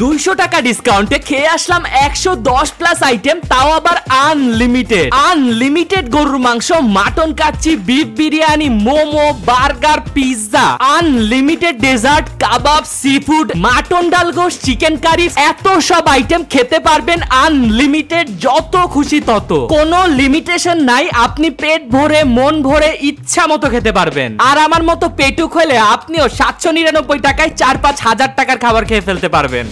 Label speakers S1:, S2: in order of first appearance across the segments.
S1: 200 টাকা ডিসকাউন্টে খেয়ে আসলাম 110 প্লাস আইটেম, তাও আবার আনলিমিটেড গরুর মাংস, মাটন কাচ্চি, beef biryani, momo, burger, pizza, unlimited dessert, kebab, seafood, mutton ডাল গোশত, চিকেন কারি, এত সব আইটেম খেতে পারবেন আনলিমিটেড, যত খুশি তত, কোনো লিমিটেশন নাই। আপনি পেট ভরে মন ভরে ইচ্ছা মতো খেতে পারবেন। আর আমার মতো পেটুক হলে আপনিও 799 টাকায় 4-5 হাজার টাকার খাবার খেয়ে ফেলতে পারবেন।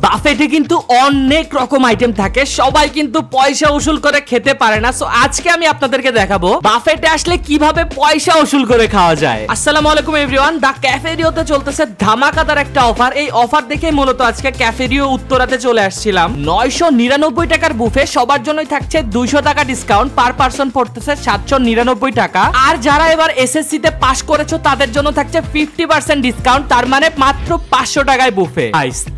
S1: বাফেটে কিন্তু অনেক রকম আইটেম থাকে, সবাই কিন্তু পয়সা উসুল করে খেতে পারে না। সো আজকে আমি আপনাদেরকে দেখাবো বাফেটে আসলে কিভাবে পয়সা উসুল করে খাওয়া যায়। আসসালামু আলাইকুম এভরিওয়ান, দা ক্যাফেরিওতে চলতেছে ধামাকাদার একটা অফার। এই অফার দেখে মূলত আজকে ক্যাফেরিও উত্তরাতে চলে আসছিলাম। 999 টাকার বুফে, সবার জন্যই থাকছে 200 টাকা ডিসকাউন্ট, পার পারসন পড়তেছে 799 টাকা। আর যারা এবার এসএসসি তে পাস করেছো তাদের জন্য থাকছে 50% ডিসকাউন্ট, তার মানে মাত্র 500 টাকায় বুফে।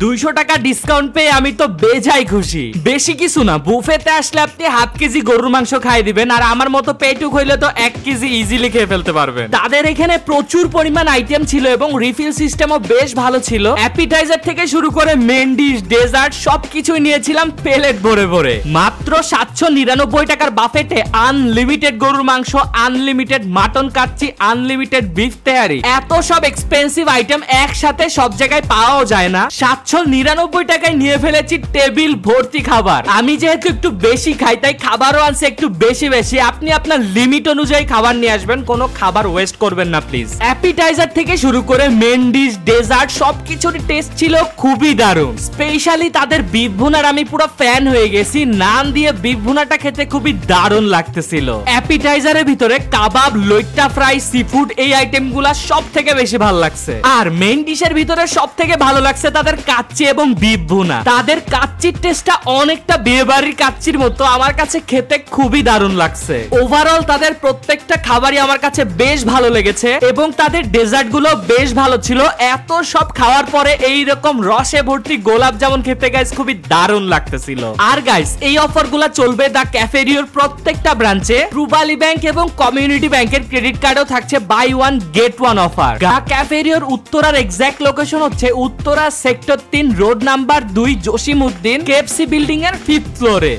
S1: 200 টাকা ডিসকাউন্ট পেয়ে আমি তো বেজায় খুশি। বেশি কিছু না, বুফেতে আসলে আপনি হাফ কেজি গরুর মাংস খাই দিবেন, আর আমার মতো পেটুক হইলে তো 1 কেজি ইজিলি খেয়ে ফেলতে পারবেন। তাদের এখানে প্রচুর পরিমাণ আইটেম ছিল এবং রিফিল সিস্টেমও বেশ ভালো ছিল। অ্যাপিটাইজার থেকে শুরু করে মেইন ডিশ, ডেজার্ট সবকিছুই নিয়েছিলাম প্লেট ভরে ভরে। মাত্র 799 টাকার বাফেটে আনলিমিটেড গরুর মাংস, আনলিমিটেড মাটন কাচ্চি, আনলিমিটেড বিফ তেহারি, এত সব এক্সপেন্সিভ আইটেম একসাথে সব জায়গায় পাওয়াও যায় না। 799 টাকায় নিয়ে ফেলেছি টেবিল ভর্তি খাবার। আমি যেহেতু একটু বেশি খাই তাই খাবারও আনছে একটু বেশি। আপনি আপনার লিমিট অনুযায়ী খাবার নিয়ে আসবেন, কোনো খাবার ওয়েস্ট করবেন না প্লিজ। অ্যাপিটাইজার থেকে শুরু করে মেইন ডিশ, ডেজার্ট সবকিছুর টেস্ট ছিল খুবই দারুণ। স্পেশালি তাদের বিফ ভুনার আমি পুরো ফ্যান হয়ে গেছি। নান দিয়ে বিফ ভুনাটা খেতে খুবই দারুণ লাগতেছিল। অ্যাপিটাইজারের ভিতরে কাবাব, লইট্টা ফ্রাই, সিফুড এই আইটেমগুলা সব থেকে বেশি ভালো লাগছে। আর মেইন ডিশের ভিতরে সব থেকে ভালো লাগছে তাদের কাচ্চি এবং বিফ ভুনা। তাদের কাচ্চির টেস্টটা অনেকটা বিয়েবাড়ির কাচ্চির মতো, আমার কাছে খেতে খুবই দারুণ লাগছে। ওভারঅল তাদের প্রত্যেকটা খাবারই আমার কাছে বেশ ভালো লেগেছে এবং তাদের ডেজার্ট গুলো বেশ ভালো ছিল। এত সব খাওয়ার পরে এই রকম রসে ভর্তি গোলাপ জামুন খেতে গাইস খুবই দারুণ লাগতেছিল। আর গাইস এই অফার গুলা চলবে দা ক্যাফেরিওর প্রত্যেকটা ব্রাঞ্চে। রুবালি ব্যাংক এবং কমিউনিটি ব্যাংকের ক্রেডিট কার্ডও থাকছে বাই 1 গেট 1 অফার। দা ক্যাফেরিওর উত্তরার এক্সাক্ট লোকেশন হচ্ছে Uttara sector 3, road number 2, Jasimuddin, KFC building এর 5th ফ্লোরে।